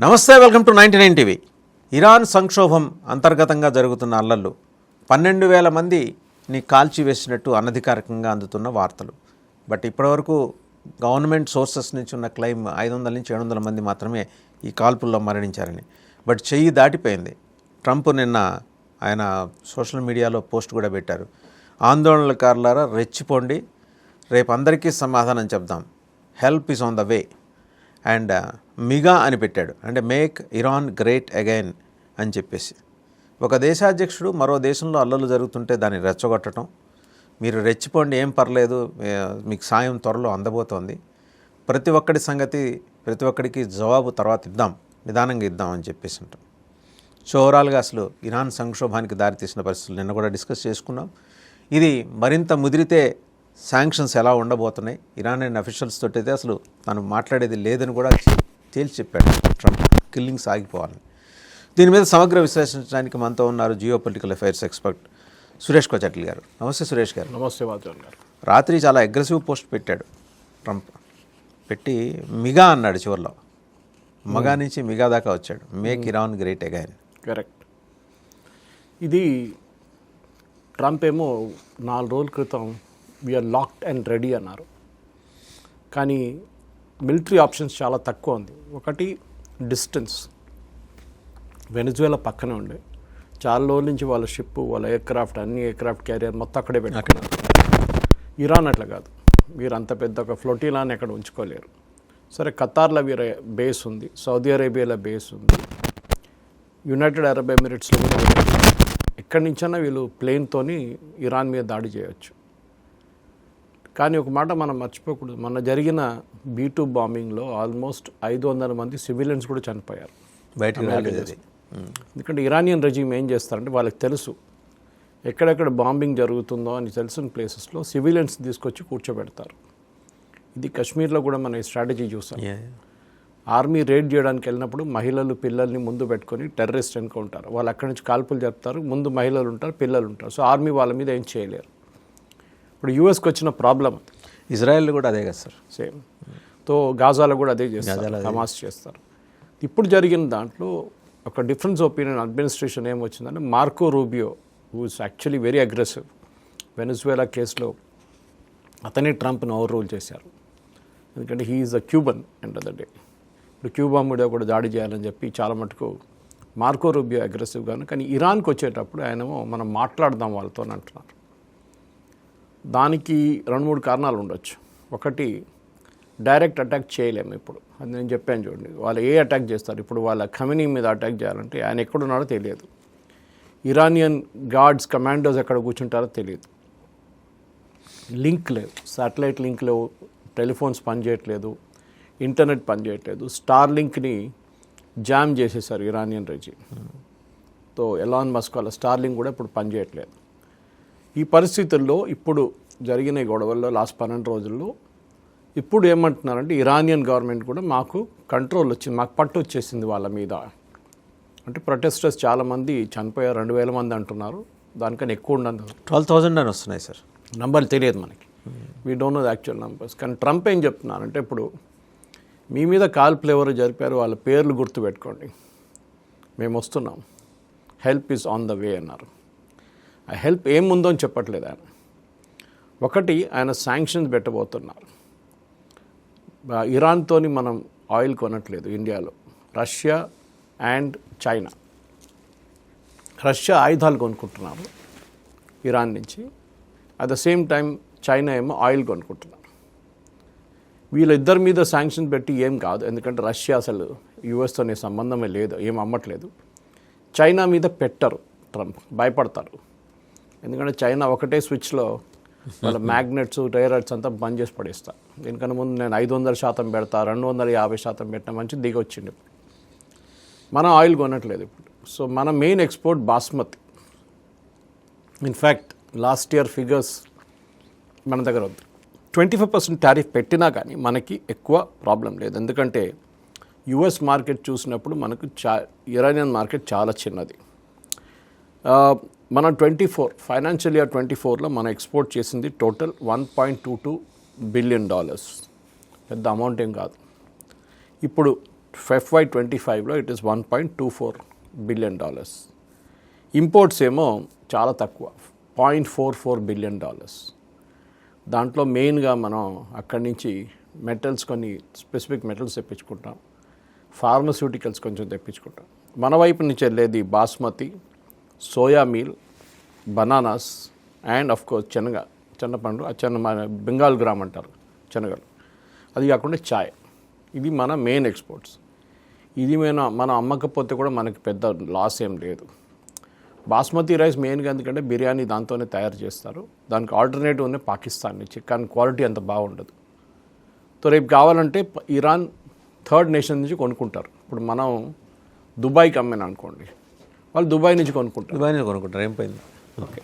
నమస్తే, welcome to 99 TV. Iran సంక్షోభం అంతర్గతంగా జరుగుతున్న అల్లర్లు 12,000 మందిని కాల్చివేసినట్టు అనధికారికంగా అందుతున్న వార్తలు. బట్ ఇప్పటివరకు గవర్నమెంట్ సోర్సెస్ నుంచి ఉన్న క్లెయిమ్ 500 నుంచి 700 మంది మాత్రమే ఈ కాల్పుల్లో మరణించారని. బట్ చెయ్యి దాటిపోయింది. ట్రంప్ నిన్న ఆయన సోషల్ మీడియాలో పోస్ట్ కూడా పెట్టారు. ఆందోళనకారులారా రెచ్చిపోండి, రేపు అందరికీ సమాధానం చెప్దాం, help is on the way and మిగా అని పెట్టాడు. అంటే మేక్ ఇరాన్ గ్రేట్ అగైన్ అని చెప్పేసి. ఒక దేశాధ్యక్షుడు మరో దేశంలో అల్లర్లు జరుగుతుంటే దాన్ని రెచ్చగొట్టడం, మీరు రెచ్చిపోండి, ఏం పర్లేదు, మీకు సాయం త్వరలో అందబోతోంది, ప్రతి ఒక్కడి సంగతి ప్రతి ఒక్కడికి జవాబు తర్వాత ఇద్దాం, నిదానంగా ఇద్దాం అని చెప్పేసి ఉంటాం. సో ఓవరాల్గా అసలు ఇరాన్ సంక్షోభానికి దారితీసిన పరిస్థితులు నిన్న కూడా డిస్కస్ చేసుకున్నాం. ఇది మరింత ముదిరితే శాంక్షన్స్ ఎలా ఉండబోతున్నాయి, ఇరానియన్ అఫీషియల్స్ తోటి అయితే అసలు తను మాట్లాడేది లేదని కూడా తేల్చి చెప్పాడు ట్రంప్, కిల్లింగ్స్ ఆగిపోవాలని. దీని మీద సమగ్ర విశ్లేషించడానికి మనతో ఉన్నారు geo political affairs expert Suresh Kochattil గారు. నమస్తే సురేష్ గారు. నమస్తే వాజన్ గారు. రాత్రి చాలా అగ్రెసివ్ పోస్ట్ పెట్టాడు ట్రంప్. పెట్టి మిగా అన్నాడు, చివరిలో మగా నుంచి మిగా దాకా వచ్చాడు. Make Iran great again. Correct. ఇది ట్రంప్ ఏమో 4 రోజుల క్రితం వీఆర్ లాక్డ్ అండ్ రెడీ అన్నారు. కానీ మిలిటరీ ఆప్షన్స్ చాలా తక్కువ ఉంది. ఒకటి డిస్టెన్స్, వెనిజువేలా పక్కనే ఉండే, చాలా రోజుల నుంచి వాళ్ళ షిప్, వాళ్ళ ఎయిర్క్రాఫ్ట్, అన్ని ఎయిర్క్రాఫ్ట్ క్యారియర్ మొత్తం అక్కడే పెట్టుకున్నారు. ఇరాన్ అట్లా కాదు, వీరు అంత పెద్ద ఒక ఫ్లోటిలాని అక్కడ ఉంచుకోలేరు. సరే, ఖతార్లో వీరి బేస్ ఉంది, సౌదీ అరేబియాలో బేస్ ఉంది, యునైటెడ్ అరబ్ ఎమిరేట్స్లో కూడా ఎక్కడి నుంచైనా వీళ్ళు ప్లేన్తోని ఇరాన్ మీద దాడి చేయవచ్చు. కానీ ఒక మాట మనం మర్చిపోకూడదు, మొన్న జరిగిన B-2 బాంబింగ్లో ఆల్మోస్ట్ 500 మంది సివిలియన్స్ కూడా చనిపోయారు. బయటకు రాలేదు. ఎందుకంటే ఇరానియన్ రెజీమ్ ఏం చేస్తారంటే, వాళ్ళకి తెలుసు ఎక్కడెక్కడ బాంబింగ్ జరుగుతుందో అని తెలిసిన ప్లేసెస్లో సివిలియన్స్ తీసుకొచ్చి కూర్చోబెడతారు. ఇది కాశ్మీర్లో కూడా మనం ఈ స్ట్రాటజీ చూసాం. ఆర్మీ రేడ్ చేయడానికి వెళ్ళినప్పుడు మహిళలు పిల్లల్ని ముందు పెట్టుకొని టెర్రరిస్ట్ అనుకుంటారు. వాళ్ళు అక్కడి నుంచి కాల్పులు జరుపుతారు, ముందు మహిళలు ఉంటారు, పిల్లలు ఉంటారు. సో ఆర్మీ వాళ్ళ మీద ఏం చేయలేరు. ఇప్పుడు యూఎస్కి వచ్చిన ప్రాబ్లం ఇజ్రాయెల్ కూడా అదే కదా సార్, సేమ్. తో గాజాలో కూడా అదే చేస్తారు, హమాస్ చేస్తారు. ఇప్పుడు జరిగిన దాంట్లో ఒక డిఫరెన్స్ ఒపీనియన్ అడ్మినిస్ట్రేషన్ ఏమొచ్చిందంటే, Marco Rubio who is actually very aggressive, Venezuela కేసులో అతనే ట్రంప్ను ఓవర్ రూల్ చేశారు. ఎందుకంటే he is a Cuban end of the day. ఇప్పుడు క్యూబా మీద కూడా దాడి చేయాలని చెప్పి చాలా మటుకు మార్కో రూబియో అగ్రెసివ్గాను. కానీ ఇరాన్కి వచ్చేటప్పుడు ఆయనేమో మనం మాట్లాడదాం వాళ్ళతో అని అంటున్నారు. దానికి 2-3 కారణాలు ఉండొచ్చు. ఒకటి, డైరెక్ట్ అటాక్ చేయలేము ఇప్పుడు, అది నేను చెప్పాను చూడండి. వాళ్ళు ఏ అటాక్ చేస్తారు, ఇప్పుడు వాళ్ళ ఖమేనీ మీద అటాక్ చేయాలంటే ఆయన ఎక్కడున్నాడో తెలియదు, ఇరానియన్ గార్డ్స్ కమాండోస్ ఎక్కడ కూర్చుంటారో తెలియదు, లింక్ లేదు, శాటిలైట్ లింక్ లేవు, టెలిఫోన్స్ పనిచేయట్లేదు, ఇంటర్నెట్ పనిచేయట్లేదు. స్టార్ లింక్ని జామ్ చేసేసారు ఇరానియన్ రెజీమ్. తో ఎలాన్ మస్క్ వాళ్ళ స్టార్ లింక్ కూడా ఇప్పుడు పనిచేయట్లేదు. ఈ పరిస్థితుల్లో ఇప్పుడు జరిగిన గొడవల్లో లాస్ట్ 12 రోజుల్లో ఇప్పుడు ఏమంటున్నారంటే, ఇరానియన్ గవర్నమెంట్ కూడా మాకు కంట్రోల్ వచ్చింది, మాకు పట్టు వచ్చేసింది వాళ్ళ మీద. అంటే ప్రొటెస్టర్స్ చాలామంది చనిపోయారు, 2,000 మంది అంటున్నారు, దానికన్నా ఎక్కువ ఉండదు. 12,000 అని వస్తున్నాయి సార్, నంబర్లు తెలియదు మనకి, we don't know the actual numbers. కానీ ట్రంప్ ఏం చెప్తున్నారంటే, ఇప్పుడు మీ మీద కాల్పులు ఎవరు జరిపారు వాళ్ళ పేర్లు గుర్తుపెట్టుకోండి, మేము వస్తున్నాం, హెల్ప్ ఈజ్ ఆన్ ద వే అన్నారు. ఆ హెల్ప్ ఏముందో అని చెప్పట్లేదు ఆయన. ఒకటి, ఆయన శాంక్షన్స్ పెట్టబోతున్నారు. ఇరాన్తోని మనం ఆయిల్ కొనట్లేదు ఇండియాలో, రష్యా అండ్ చైనా. రష్యా ఆయుధాలు కొనుక్కుంటున్నారు ఇరాన్ నుంచి, at the same time China ఏమో ఆయిల్ కొనుక్కుంటున్నారు. వీళ్ళిద్దరి మీద శాంక్షన్స్ పెట్టి ఏం కాదు, ఎందుకంటే రష్యా అసలు యూఎస్తోనే సంబంధమే లేదు, ఏం అమ్మట్లేదు. చైనా మీద పెట్టరు ట్రంప్, భయపడతారు. ఎందుకంటే చైనా ఒకటే స్విచ్లో వాళ్ళ మ్యాగ్నెట్స్, రేర్ ఎర్త్స్ అంతా బంద్ చేసి పడేస్తారు. దీనికన్నా ముందు నేను 500% పెడతా, 250% పెట్టిన మంచి దిగి వచ్చింది. మనం ఆయిల్ కొనట్లేదు ఇప్పుడు. సో మన main export basmati. In fact last year figures మన దగ్గర ఉంది. 25% టారిఫ్ పెట్టినా కానీ మనకి ఎక్కువ ప్రాబ్లం లేదు. ఎందుకంటే యుఎస్ మార్కెట్ చూసినప్పుడు మనకు ఇరానియన్ మార్కెట్ చాలా చిన్నది. మనం 24 ఫైనాన్షియల్ ఇయర్ 24లో మనం ఎక్స్పోర్ట్ చేసింది టోటల్ $1.22 బిలియన్. పెద్ద అమౌంట్ ఏం కాదు. ఇప్పుడు FY25లో ఇట్ ఈస్ $1.24 బిలియన్. ఇంపోర్ట్స్ ఏమో చాలా తక్కువ, $0.44 బిలియన్. దాంట్లో మెయిన్గా మనం అక్కడి నుంచి మెటల్స్, కొన్ని స్పెసిఫిక్ మెటల్స్ తెప్పించుకుంటాం, ఫార్మస్యూటికల్స్ కొంచెం తెప్పించుకుంటాం. మన వైపు నుంచి వెళ్ళేది basmati, soya meal, bananas and of course చెన్నపండు, బెంగాల్ గ్రామ్ అంటారు శనగలు. అది కాకుండా చాయ్. ఇది మన మెయిన్ ఎక్స్పోర్ట్స్. ఇది మనం అమ్మకపోతే కూడా మనకి పెద్ద లాస్ ఏం లేదు. బాస్మతి రైస్ మెయిన్గా ఎందుకంటే బిర్యానీ దాంతోనే తయారు చేస్తారు. దానికి ఆల్టర్నేటివ్ ఉంది పాకిస్తాన్ నుంచి, కానీ క్వాలిటీ అంత బాగుండదు. సో రేపు కావాలంటే ఇరాన్ థర్డ్ నేషన్ నుంచి కొనుక్కుంటారు. ఇప్పుడు మనం దుబాయ్కి అమ్మాను అనుకోండి, వాళ్ళు దుబాయ్ నుంచి కొనుక్కుంటారు. ఏం పోయింది? ఓకే.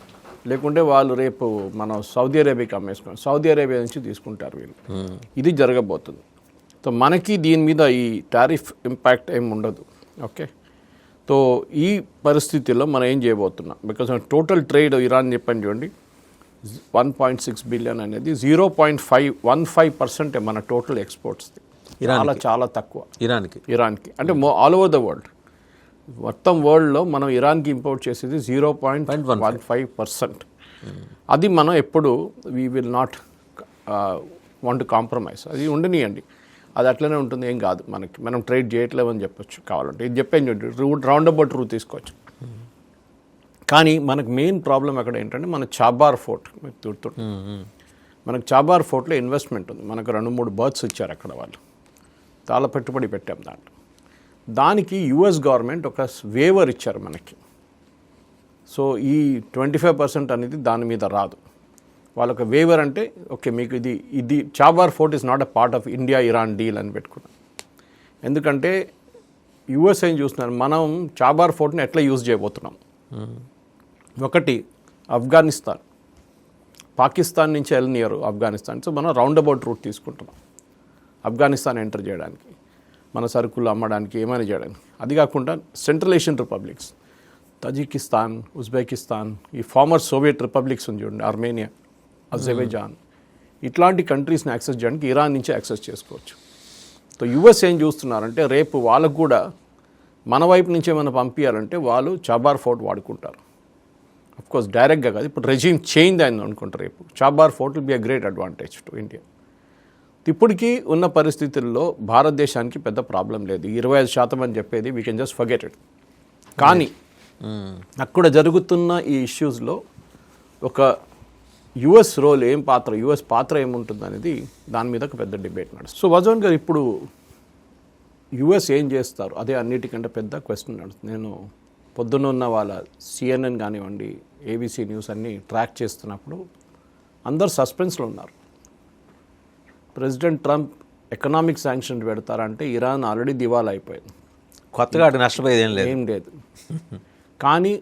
లేకుంటే వాళ్ళు రేపు మనం సౌదీ అరేబియాకి అమ్మేసుకున్నాం, సౌదీ అరేబియా నుంచి తీసుకుంటారు వీళ్ళు. ఇది జరగబోతుంది. సో మనకి దీని మీద ఈ టారిఫ్ ఇంపాక్ట్ ఏమి ఉండదు. ఓకే. సో ఈ పరిస్థితుల్లో మనం ఏం చేయబోతున్నాం, బికాజ్ టోటల్ ట్రేడ్ ఇరాన్ చెప్పండి చూడండి, 1.6 బిలియన్ అనేది 0.15% మన టోటల్ ఎక్స్పోర్ట్స్. చాలా తక్కువ ఇరాన్కి అంటే ఆల్ ఓవర్ ద వరల్డ్. మొత్తం వరల్డ్లో మనం ఇరాన్కి ఇంపోర్ట్ చేసేది 0.15%. అది మనం ఎప్పుడు we will not want compromise. అది ఉండనియండి, అది అట్లనే ఉంటుంది, ఏం కాదు మనకి. మనం ట్రేడ్ చేయట్లేమని చెప్పొచ్చు కావాలంటే. ఇది చెప్పాను రౌండ్ అబౌట్ రూట్ తీసుకోవచ్చు. కానీ మనకు మెయిన్ ప్రాబ్లం అక్కడ ఏంటంటే మన చాబార్ ఫోర్ట్, మీకు గుర్తుంటుంది, మనకు చాబార్ ఫోర్ట్లో ఇన్వెస్ట్మెంట్ ఉంది. మనకు 2-3 బర్త్స్ ఇచ్చారు అక్కడ వాళ్ళు, చాలా పెట్టుబడి పెట్టాం దాంట్లో. దానికి యుఎస్ గవర్నమెంట్ ఒక వేవర్ ఇచ్చారు మనకి. సో ఈ 25% అనేది దాని మీద రాదు. వాళ్ళొక వేవర్ అంటే ఓకే మీకు ఇది Chabahar port is not a part of India Iran deal అని పెట్టుకున్నాం. ఎందుకంటే యుఎస్ ఏం చూస్తున్నారు, మనం చాబార్ ఫోర్ట్ని ఎట్లా యూజ్ చేయబోతున్నాం. ఒకటి ఆఫ్ఘనిస్తాన్, పాకిస్తాన్ నుంచి వెళ్ళనియరు ఆఫ్ఘనిస్తాన్. సో మనం రౌండ్ అబౌట్ రూట్ తీసుకుంటున్నాం ఆఫ్ఘనిస్తాన్ ఎంటర్ చేయడానికి, మన సరుకులు అమ్మడానికి, ఏమైనా చేయడానికి. అది కాకుండా central Asian republics, Tajikistan, Uzbekistan, ఈ ఫార్మర్ సోవియట్ రిపబ్లిక్స్ ఉంది చూడండి, ఆర్మేనియా, అజర్బైజాన్, ఇట్లాంటి కంట్రీస్ని యాక్సెస్ చేయడానికి ఇరాన్ నుంచి యాక్సెస్ చేసుకోవచ్చు. సో యుఎస్ ఏం చూస్తున్నారంటే రేపు వాళ్ళకు కూడా మన వైపు నుంచి ఏమైనా పంపించాలంటే వాళ్ళు చాబార్ ఫోర్ట్ వాడుకుంటారు. అఫ్కోర్స్ డైరెక్ట్గా కాదు, ఇప్పుడు రెజీమ్ చేంజ్ అయింది అనుకుంటారు. రేపు Chabahar port will be a great advantage to India. ఇప్పటికీ ఉన్న పరిస్థితుల్లో భారతదేశానికి పెద్ద ప్రాబ్లం లేదు. 25% అని చెప్పేది we can just forget it. కానీ అక్కడ జరుగుతున్న ఈ ఇష్యూస్లో ఒక యుఎస్ రోల్ ఏం పాత్ర, యుఎస్ పాత్ర ఏముంటుంది అనేది దాని మీద ఒక పెద్ద డిబేట్ నడుస్తుంది. సో వజోన్ గారు, ఇప్పుడు యుఎస్ ఏం చేస్తారు అదే అన్నిటికంటే పెద్ద క్వశ్చన్ నడుస్తుంది. నేను పొద్దున్న ఉన్న వాళ్ళ CNN కానివ్వండి, ABC న్యూస్ అన్నీ ట్రాక్ చేస్తున్నప్పుడు అందరు సస్పెన్స్లో ఉన్నారు. ప్రెసిడెంట్ ట్రంప్ ఎకనామిక్ శాంక్షన్ పెడతారంటే ఇరాన్ ఆల్రెడీ దివాలా అయిపోయింది, కొత్తగా అటు నష్టపోయేది ఏం లేదు. కానీ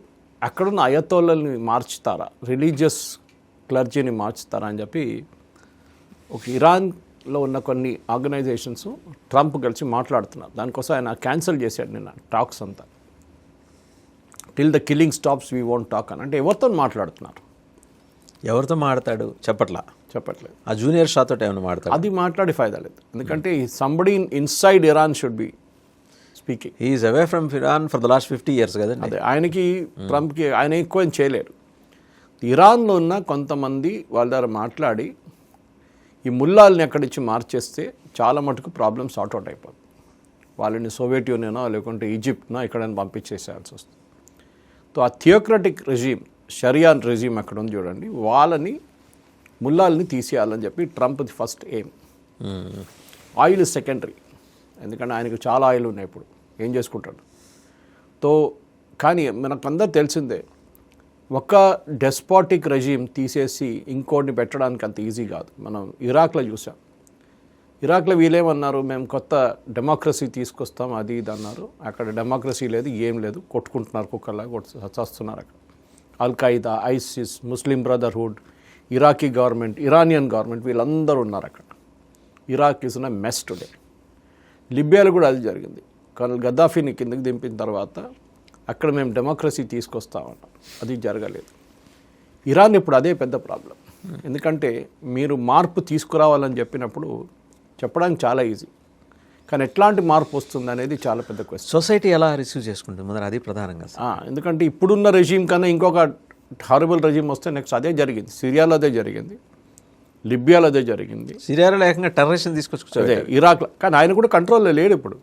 అక్కడున్న అయతోళ్ళని మార్చుతారా, రిలీజియస్ క్లర్జీని మార్చుతారా అని చెప్పి ఒక ఇరాన్లో ఉన్న కొన్ని ఆర్గనైజేషన్స్ ట్రంప్ కలిసి మాట్లాడుతున్నారు. దానికోసం ఆయన క్యాన్సిల్ చేశాడు నిన్న టాక్స్ అంతా. Till the killing stops we won't talk అని. అంటే ఎవరితో మాట్లాడుతున్నారు, ఎవరితో మాట్లాడతాడు చెప్పట్లేదు. ఆ జూనియర్ షాతో ఏమైనా మాట్లాడతాడు, అది మాట్లాడి ఫైదా లేదు. ఎందుకంటే somebody inside Iran should be speaking. He is away from Iran for the last 50 years కదండి. అదే ఆయనకి ట్రంప్కి ఆయన ఎక్కువ ఏం చేయలేరు. ఇరాన్లో ఉన్న కొంతమంది వాళ్ళ దగ్గర మాట్లాడి ఈ ముల్లాల్ని ఎక్కడిచ్చి మార్చేస్తే చాలా మటుకు ప్రాబ్లమ్ సార్ట్ అవుట్ అయిపోతుంది. వాళ్ళని సోవియట్ యూనియనో లేకుంటే ఈజిప్ట్నో ఎక్కడైనా పంపించేసేయాల్సి వస్తుంది. సో ఆ థియోక్రటిక్ రెజీమ్, షరియా రెజీమ్ అక్కడ ఉంది చూడండి, వాళ్ళని ముల్లాల్ని తీసేయాలని చెప్పి ట్రంప్ది first aim. Oil is secondary, ఎందుకంటే ఆయనకు చాలా ఆయిల్ ఉన్నాయి, ఇప్పుడు ఏం చేసుకుంటాడు. తో కానీ మనకందరూ తెలిసిందే, ఒక డెస్పాటిక్ రెజీమ్ తీసేసి ఇంకోటిని పెట్టడానికి అంత ఈజీ కాదు. మనం ఇరాక్లో చూసాం. ఇరాక్లో వీళ్ళేమన్నారు, మేము కొత్త డెమోక్రసీ తీసుకొస్తాం అది ఇది అన్నారు. అక్కడ డెమోక్రసీ లేదు, ఏం లేదు, కొట్టుకుంటున్నారు, కుక్కర్లాగా చస్తున్నారు అక్కడ. Al Qaeda, ISIS, Muslim brotherhood, Iraqi government, Iranian government, వీళ్ళందరూ ఉన్నారు అక్కడ. Iraq is in a mess today. లిబియాలో కూడా అది జరిగింది. కర్నల్ గద్దాఫీని కిందకి దింపిన తర్వాత అక్కడ మేము డెమోక్రసీ తీసుకొస్తామన్నాం, అది జరగలేదు. ఇరాన్ ఇప్పుడు అదే పెద్ద ప్రాబ్లం. ఎందుకంటే మీరు మార్పు తీసుకురావాలని చెప్పినప్పుడు చెప్పడానికి చాలా ఈజీ, కానీ ఎట్లాంటి మార్పు వస్తుంది అనేది చాలా పెద్ద క్వశ్చన్. సొసైటీ ఎలా రిసీవ్ చేసుకుంటుంది ముందర, అది ప్రధానంగా. ఎందుకంటే ఇప్పుడున్న రెజీమ్ కన్నా ఇంకొక హారబుల్ రెజీమ్ వస్తే నెక్స్ట్ అదే జరిగింది. సిరియాలో అదే జరిగింది, లిబియాలో అదే జరిగింది. సిరియాలో ఏకంగా టెర్రరిస్ట్ తీసుకొచ్చుకోవచ్చు, అదే ఇరాక్లో. కానీ ఆయన కూడా కంట్రోల్లో లేడు ఇప్పుడు.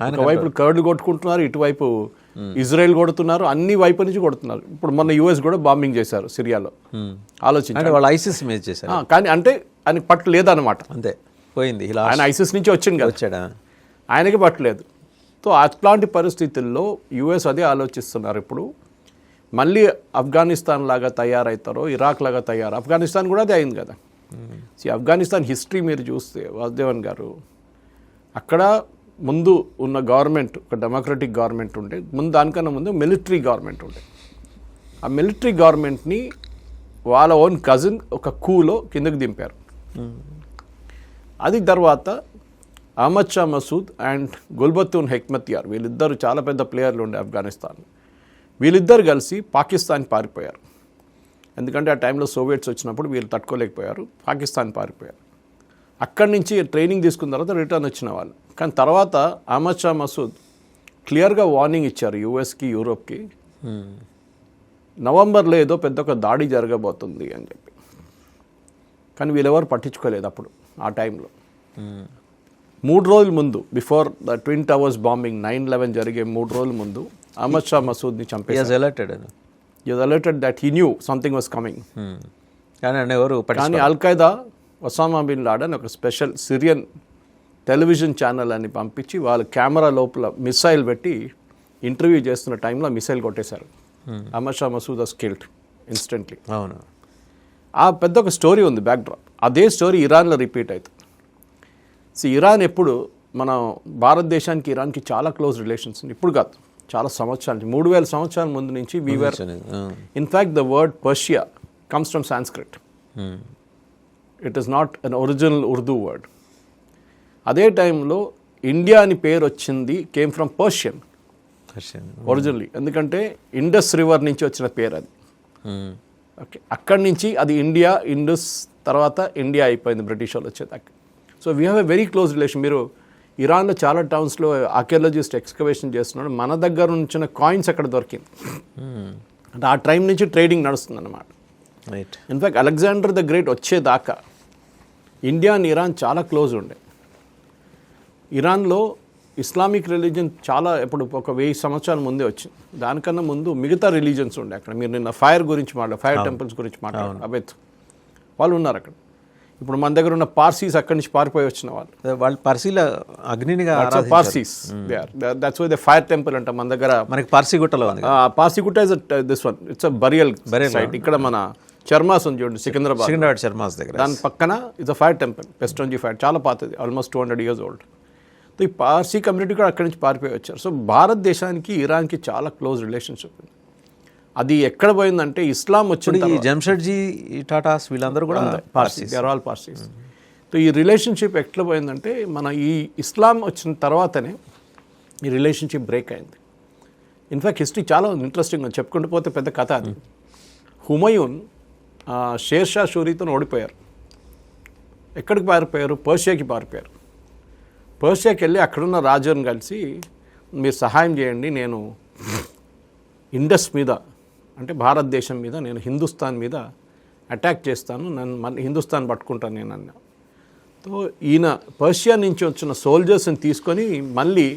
ఒకవైపు కర్డ్లు కొట్టుకుంటున్నారు, ఇటువైపు ఇజ్రాయెల్ కొడుతున్నారు, అన్ని వైపు నుంచి కొడుతున్నారు. ఇప్పుడు మొన్న యుఎస్ కూడా బాంబింగ్ చేశారు సిరియాలో. ఆలోచించండి, వాళ్ళు ఐసిస్ ఇమేజ్ చేశారు. కానీ అంటే ఆయనకి పట్టు లేదన్నమాట. అంతే పోయింది. ఆయన ఐసిస్ నుంచి వచ్చింది కదా, వచ్చాడా, ఆయనకి పట్టలేదు. సో అట్లాంటి పరిస్థితుల్లో యుఎస్ అదే ఆలోచిస్తున్నారు ఇప్పుడు. మళ్ళీ ఆఫ్ఘనిస్తాన్ లాగా తయారవుతారో, ఇరాక్ లాగా ఆఫ్ఘనిస్తాన్ కూడా అదే అయింది కదా. ఆఫ్ఘనిస్తాన్ హిస్టరీ మీరు చూస్తే వాసుదేవన్ గారు, అక్కడ ముందు ఉన్న గవర్నమెంట్ ఒక డెమోక్రటిక్ గవర్నమెంట్ ఉండే, దానికన్నా ముందు మిలిటరీ గవర్నమెంట్ ఉండే. ఆ మిలిటరీ గవర్నమెంట్ని వాళ్ళ ఓన్ కజిన్ ఒక కూలో కిందకి దింపారు. అది తర్వాత అహ్మద్ షా మసూద్ అండ్ గుల్బత్తూన్ హెక్మతియార్, వీళ్ళిద్దరు చాలా పెద్ద ప్లేయర్లు ఉండే ఆఫ్ఘనిస్తాన్. వీళ్ళిద్దరు కలిసి పాకిస్తాన్ పారిపోయారు. ఎందుకంటే ఆ టైంలో సోవియట్స్ వచ్చినప్పుడు వీళ్ళు తట్టుకోలేకపోయారు, పాకిస్తాన్ పారిపోయారు. అక్కడి నుంచి ట్రైనింగ్ తీసుకున్న తర్వాత రిటర్న్ వచ్చిన వాళ్ళు. కానీ తర్వాత అహ్మద్ షా మసూద్ క్లియర్గా వార్నింగ్ ఇచ్చారు యూఎస్కి, యూరోప్కి, నవంబర్లో ఏదో పెద్ద ఒక దాడి జరగబోతుంది అని చెప్పి. కానీ వీళ్ళెవరు పట్టించుకోలేదు అప్పుడు. ఆ టైంలో 3 రోజుల ముందు, before the twin towers bombing 9/11 జరిగే 3 రోజుల ముందు అహ్మద్ షా మసూద్ని చంపేశారు. Alerted that he knew something was coming. కానీ అల్ఖైదా ఒసామా బిన్ లాడెన్ ఒక స్పెషల్ సిరియన్ టెలివిజన్ ఛానల్ అని పంపించి వాళ్ళ కెమెరా లోపల మిసైల్ పెట్టి ఇంటర్వ్యూ చేస్తున్న టైంలో మిసైల్ కొట్టేశారు. Ahmad Shah Massoud was killed instantly. అవును. ఆ పెద్ద ఒక స్టోరీ ఉంది బ్యాక్డ్రాప్. అదే స్టోరీ ఇరాన్లో రిపీట్ అవుతుంది. ఇరాన్ ఎప్పుడు మన భారతదేశానికి ఇరాన్కి చాలా క్లోజ్ రిలేషన్స్ ఉంది. ఇప్పుడు కాదు, చాలా సంవత్సరాల నుంచి, 3000 సంవత్సరాల ముందు నుంచి weaver. In fact the word Persia comes from Sanskrit. It is not an original Urdu word. అదే టైంలో ఇండియా అని పేరు వచ్చింది కేమ్ ఫ్రమ్ పర్షియన్ ఒరిజినల్లీ. ఎందుకంటే ఇండస్ రివర్ నుంచి వచ్చిన పేరు అది. ఓకే, అక్కడి నుంచి అది ఇండియా, ఇండస్ తర్వాత ఇండియా అయిపోయింది బ్రిటిష్ వాళ్ళు వచ్చేదాకా. So we have a very close relation. మీరు ఇరాన్లో చాలా టౌన్స్లో ఆర్కియాలజిస్ట్ ఎక్స్కవేషన్ చేస్తున్నాడు, మన దగ్గర ఉంచిన కాయిన్స్ అక్కడ దొరికింది. అంటే ఆ టైం నుంచి ట్రేడింగ్ నడుస్తుంది అన్నమాట. ఇన్ఫ్యాక్ట్ అలెగ్జాండర్ ద గ్రేట్ వచ్చేదాకా ఇండియా అండ్ ఇరాన్ చాలా క్లోజ్ ఉండే. ఇరాన్లో ఇస్లామిక్ రిలీజన్ చాలా ఇప్పుడు ఒక 1000 సంవత్సరాల ముందే వచ్చింది. దానికన్నా ముందు మిగతా రిలీజన్స్ ఉండే అక్కడ. మీరు నిన్న ఫైర్ గురించి ఫైర్ టెంపుల్స్ గురించి మాట్లాడారు, అబెత్ వాళ్ళు ఉన్నారు అక్కడ. ఇప్పుడు మన దగ్గర ఉన్న పార్సీస్ అక్కడి నుంచి పారిపోయి వచ్చిన వాళ్ళు పార్సీల అగ్నినిగా Parsis. That's why the fire temple అంట మన దగ్గర. మనకి పార్సీగుట్టలో Parsigutta is this one, it's a burial site. ఇక్కడ మన చర్మాస్ ఉంది చూడండి, సికింద్రాబాద్ చర్మాస్ దగ్గర, దాని పక్కన it's a fire temple, Pestonji fire, చాలా పాతది, ఆల్మోస్ట్ 200 years ఓల్డ్. సో ఈ పార్సీ కమ్యూనిటీ కూడా అక్కడి నుంచి పారిపోయి వచ్చారు. సో భారతదేశానికి ఇరాన్కి చాలా క్లోజ్ రిలేషన్షిప్ ఉంది. అది ఎక్కడ పోయిందంటే ఇస్లాం వచ్చింది. జంషెడ్జీ టాటాస్ వీళ్ళందరూ కూడా Parsis, they are all Parsis. So ఈ రిలేషన్షిప్ ఎట్లా పోయిందంటే మన ఈ ఇస్లాం వచ్చిన తర్వాతనే ఈ రిలేషన్షిప్ బ్రేక్ అయింది. ఇన్ఫ్యాక్ట్ హిస్టరీ చాలా ఇంట్రెస్టింగ్ ఉంది, చెప్పుకుంటూ పోతే పెద్ద కథ అది. హుమయూన్ షేర్ షా షూరీతో ఓడిపోయారు. ఎక్కడికి పారిపోయారు? పర్షియాకి పారిపోయారు. పర్షియాకి వెళ్ళి అక్కడున్న రాజుని కలిసి మీరు సహాయం చేయండి, నేను ఇండస్ మీద అంటే భారతదేశం మీద, నేను హిందుస్థాన్ మీద అటాక్ చేస్తాను, నన్ను హిందుస్థాన్ పట్టుకుంటాను నేను అన్నా. సో ఈయన పర్షియా నుంచి వచ్చిన సోల్జర్స్ని తీసుకొని మళ్ళీ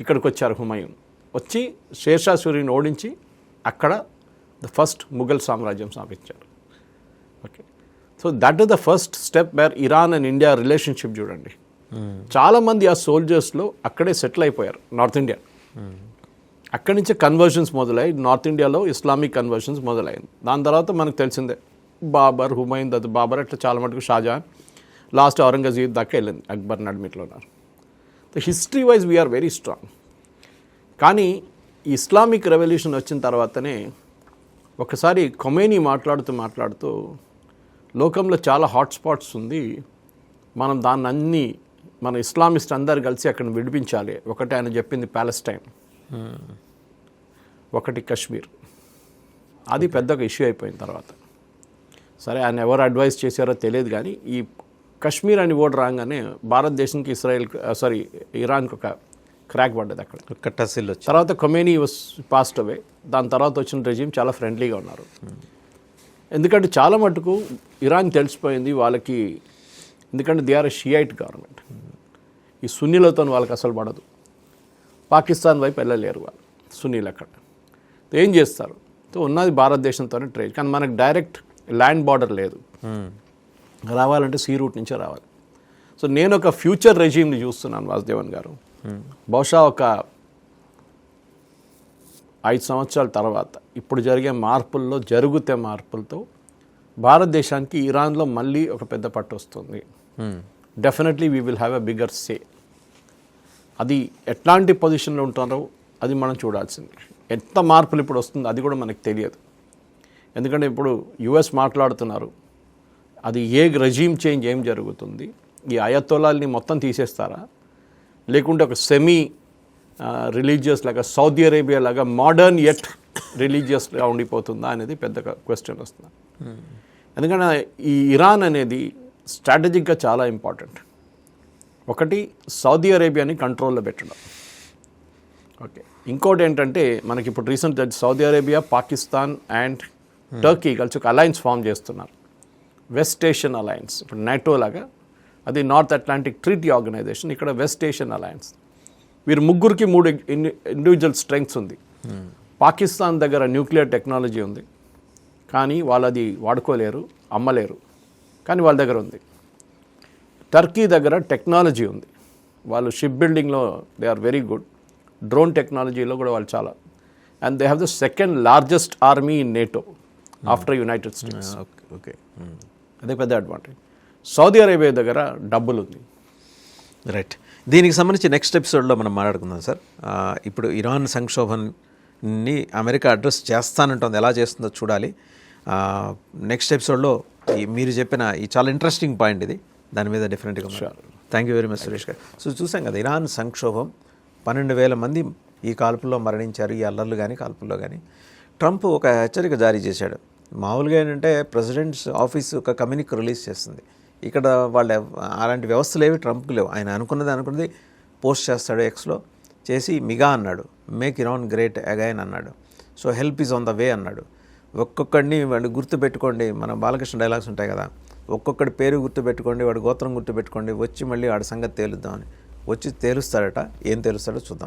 ఇక్కడికి వచ్చారు. హుమయూన్ వచ్చి షేర్షా సూరిని ఓడించి అక్కడ ద ఫస్ట్ ముఘల్ సామ్రాజ్యం స్థాపించారు. Okay, so that is the first step where Iran and India relationship చూడండి. చాలామంది ఆ సోల్జర్స్లో అక్కడే సెటిల్ అయిపోయారు నార్త్ ఇండియా. అక్కడి నుంచే కన్వర్షన్స్ మొదలయ్యి నార్త్ ఇండియాలో ఇస్లామిక్ కన్వర్షన్స్ మొదలైంది. దాని తర్వాత మనకు తెలిసిందే బాబర్, హుమయూన్, బాబర్, అట్లా చాలా మటుకు షాజహాన్, లాస్ట్ ఔరంగజీబ్ దాకా వెళ్ళింది, అక్బర్ నడిమిట్లో ఉన్నారు. So history wise we are very strong. కానీ ఇస్లామిక్ రెవల్యూషన్ వచ్చిన తర్వాతనే ఒకసారి ఖొమేనీ మాట్లాడుతూ లోకంలో చాలా హాట్స్పాట్స్ ఉంది, మనం దాన్ని అన్నీ మన ఇస్లామిస్ట్ అందరు కలిసి అక్కడ విడిపించాలి. ఒకటి ఆయన చెప్పింది ప్యాలెస్టైన్, ఒకటి కశ్మీర్. అది పెద్దగా ఇష్యూ అయిపోయిన తర్వాత సరే ఆయన ఎవరు అడ్వైస్ చేశారో తెలియదు, కానీ ఈ కశ్మీర్ అని ఓటు రాగానే భారతదేశానికి ఇరాన్కి ఒక క్రాక్ పడ్డది అక్కడ. కట్టసిల్ వచ్చి తర్వాత ఖొమేనీ వాస్ పాస్డ్ అవే. దాని తర్వాత వచ్చిన రెజీమ్ చాలా ఫ్రెండ్లీగా ఉన్నారు. ఎందుకంటే చాలా మటుకు ఇరాన్ తెలిసిపోయింది వాళ్ళకి, ఎందుకంటే they are a Shiite government. ఈ సున్నీలతో వాళ్ళకి అసలు పడదు. పాకిస్తాన్ వైపు వెళ్ళలేరు వాళ్ళు సున్నీలు అక్కడ. ఏం చేస్తారు? ఉన్నది భారతదేశంతోనే ట్రేడ్, కానీ మనకు డైరెక్ట్ ల్యాండ్ బార్డర్ లేదు. రావాలంటే సీ రూట్ నుంచే రావాలి. సో నేను ఒక ఫ్యూచర్ రెజీమ్ని చూస్తున్నాను వాసుదేవన్ గారు. బహుశా ఒక 5 సంవత్సరాల తర్వాత ఇప్పుడు జరిగే మార్పులతో భారతదేశానికి ఇరాన్లో మళ్ళీ ఒక పెద్ద పట్టు వస్తుంది. Definitely we will have a bigger say. అది ఎట్లాంటి పొజిషన్లో ఉంటారో అది మనం చూడాల్సింది. ఎంత మార్పులు ఇప్పుడు వస్తుందో అది కూడా మనకు తెలియదు. ఎందుకంటే ఇప్పుడు యుఎస్ మాట్లాడుతున్నారు, అది ఏ రెజీమ్ చేంజ్ ఏం జరుగుతుంది, ఈ అయతోలాల్ని మొత్తం తీసేస్తారా, లేకుంటే ఒక సెమీ రిలీజియస్ లాగా సౌదీ అరేబియా లాగా మోడర్న్ యట్ రిలీజియస్గా ఉండిపోతుందా అనేది పెద్ద క్వశ్చన్ వస్తుంది. ఎందుకంటే ఈ ఇరాన్ అనేది స్ట్రాటజిక్గా చాలా ఇంపార్టెంట్. ఒకటి సౌదీ అరేబియాని కంట్రోల్లో పెట్టడం. ఓకే, ఇంకోటి ఏంటంటే మనకి ఇప్పుడు recent Saudi Arabia, Pakistan and Turkey కలిసి ఒక అలయన్స్ ఫామ్ చేస్తున్నారు, వెస్ట్ ఏషియన్ అలయన్స్. ఇప్పుడు నాటో లాగా అది నార్త్ అట్లాంటిక్ ట్రీటీ ఆర్గనైజేషన్, ఇక్కడ వెస్ట్ ఏషియన్ అలయన్స్. వీరు ముగ్గురికి 3 ఇండివిజువల్ స్ట్రెంగ్స్ ఉంది. పాకిస్తాన్ దగ్గర న్యూక్లియర్ టెక్నాలజీ ఉంది, కానీ వాళ్ళది వాడుకోలేరు, అమ్మలేరు, కానీ వాళ్ళ దగ్గర ఉంది. టర్కీ దగ్గర టెక్నాలజీ ఉంది, వాళ్ళు షిప్ బిల్డింగ్లో they are very good, drone టెక్నాలజీలో కూడా వాళ్ళు చాలా, and they have the second largest army in NATO after United States. Okay, అదే పెద్ద అడ్వాంటేజ్. సౌదీ అరేబియా దగ్గర డబ్బులు ఉంది. రైట్, దీనికి సంబంధించి నెక్స్ట్ ఎపిసోడ్లో మనం మాట్లాడుకుందాం సార్. ఇప్పుడు ఇరాన్ సంక్షోభాన్ని అమెరికా అడ్రస్ చేస్తానంటుంది, ఎలా చేస్తుందో చూడాలి. నెక్స్ట్ ఎపిసోడ్లో మీరు చెప్పిన ఈ చాలా ఇంట్రెస్టింగ్ పాయింట్ ఇది, దాని మీద డెఫినెట్గా. Thank you very much Suresh గారు. సో చూసాం కదా, ఇరాన్ సంక్షోభం 12,000 మంది ఈ కాల్పుల్లో మరణించారు, ఈ అల్లర్లు కానీ కాల్పుల్లో కానీ. ట్రంప్ ఒక హెచ్చరిక జారీ చేశాడు. మామూలుగా ఏంటంటే ప్రెసిడెంట్స్ ఆఫీస్ ఒక కమ్యూనిక్ రిలీజ్ చేస్తుంది, ఇక్కడ వాళ్ళ అలాంటి వ్యవస్థలు ఏవి ట్రంప్కి లేవు. ఆయన అనుకున్నది పోస్ట్ చేస్తాడు ఎక్స్లో, చేసి మిగా అన్నాడు, మేక్ ఇరాన్ గ్రేట్ అగైన్ అన్నాడు. So help is on the వే అన్నాడు. ఒక్కొక్కడిని వాడు గుర్తుపెట్టుకోండి, మన బాలకృష్ణ డైలాగ్స్ ఉంటాయి కదా, ఒక్కొక్కడి పేరు గుర్తుపెట్టుకోండి, వాడు గోత్రం గుర్తుపెట్టుకోండి, వచ్చి మళ్ళీ వాడి సంగతి తేలుద్దామని. వచ్చి తేలుస్తాడట, ఏం తేలుస్తాడో చూద్దాం.